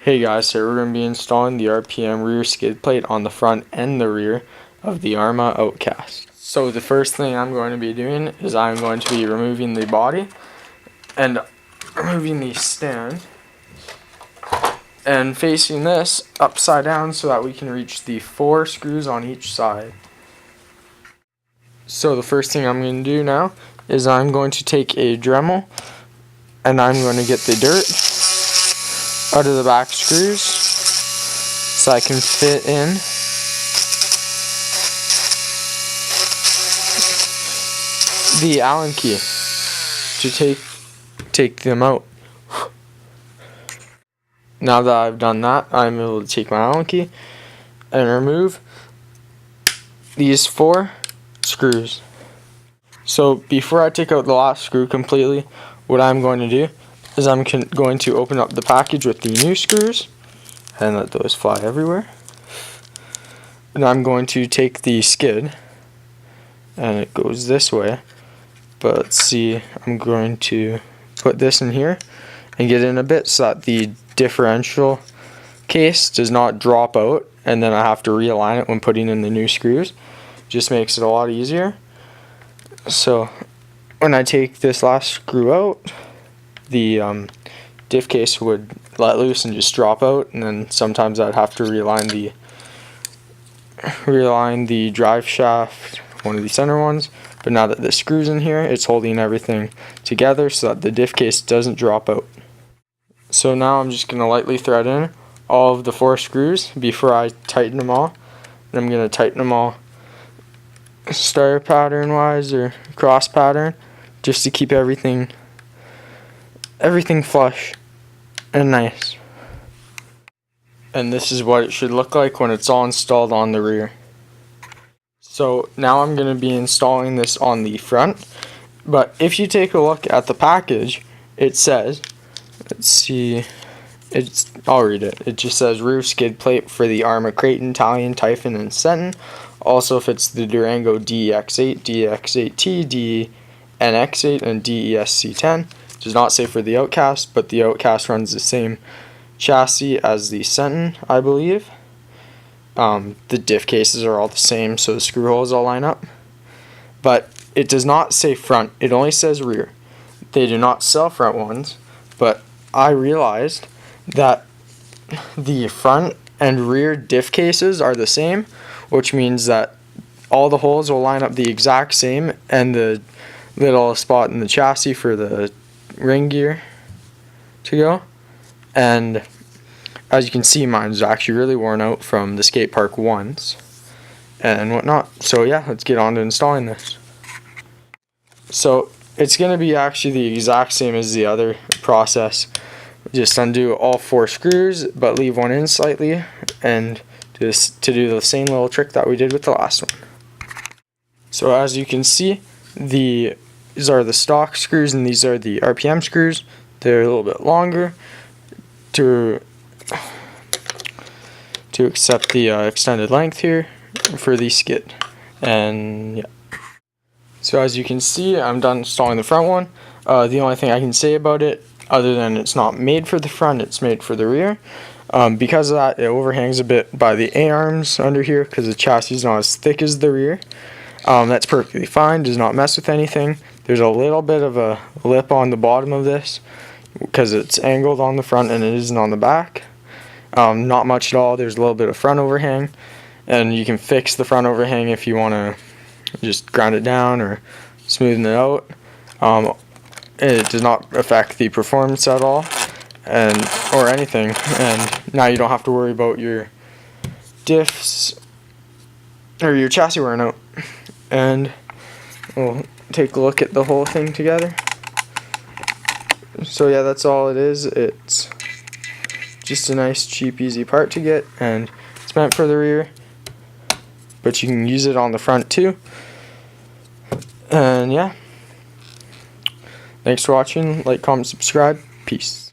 Hey guys, so we're going to be installing the RPM rear skid plate on the front and the rear of the Arrma Outcast. So the first thing I'm going to be doing is I'm going to be removing the body and removing the stand and facing this upside down so that we can reach the 4 screws on each side. So the first thing I'm going to do now is I'm going to take a Dremel and I'm going to get the dirt out of the back screws so I can fit in the Allen key to take them out. Now that I've done that, I'm able to take my Allen key and remove these 4 screws. So before I take out the last screw completely, what I'm going to do is I'm going to open up the package with the new screws and let those fly everywhere. And I'm going to take the skid, and it goes this way, but let's see, I'm going to put this in here and get in a bit so that the differential case does not drop out and then I have to realign it when putting in the new screws. Just makes it a lot easier. So when I take this last screw out, the diff case would let loose and just drop out, and then sometimes I'd have to realign the drive shaft, one of the center ones. But now that the screw's in here, it's holding everything together so that the diff case doesn't drop out. So now I'm just going to lightly thread in all of the 4 screws before I tighten them all. And I'm going to tighten them all star pattern wise or cross pattern, just to keep everything flush and nice. And this is what it should look like when it's all installed on the rear. So now I'm going to be installing this on the front, but if you take a look at the package, it says, let's see, I'll read it. It just says rear skid plate for the Arrma Creighton, Italian, Typhon, and Senton. Also fits the Durango DX8, DX8T, DNX8, and DESC10. Does not say for the Outcast, but the Outcast runs the same chassis as the Senton, I believe. The diff cases are all the same, so the screw holes all line up. But it does not say front, it only says rear. They do not sell front ones, but I realized that the front and rear diff cases are the same, which means that all the holes will line up the exact same, and the little spot in the chassis for the ring gear to go. And as you can see, mine's actually really worn out from the skate park once and whatnot. So yeah, let's get on to installing this. So it's going to be actually the exact same as the other process. Just undo all 4 screws but leave one in slightly, and just to do the same little trick that we did with the last one. So as you can see, these are the stock screws and these are the RPM screws. They're a little bit longer to accept the extended length here for the skid. And yeah. So as you can see, I'm done installing the front one. The only thing I can say about it, other than it's not made for the front, it's made for the rear. Because of that, it overhangs a bit by the A-arms under here because the chassis is not as thick as the rear. That's perfectly fine, does not mess with anything. There's a little bit of a lip on the bottom of this because it's angled on the front and it isn't on the back. Not much at all. There's a little bit of front overhang, and you can fix the front overhang if you want to just grind it down or smoothen it out. It does not affect the performance at all or anything, and now you don't have to worry about your diffs or your chassis wearing out. And we'll take a look at the whole thing together. So yeah, that's all it is. It's just a nice, cheap, easy part to get, and it's meant for the rear, but you can use it on the front too. And yeah, thanks for watching. Like, comment, subscribe. Peace.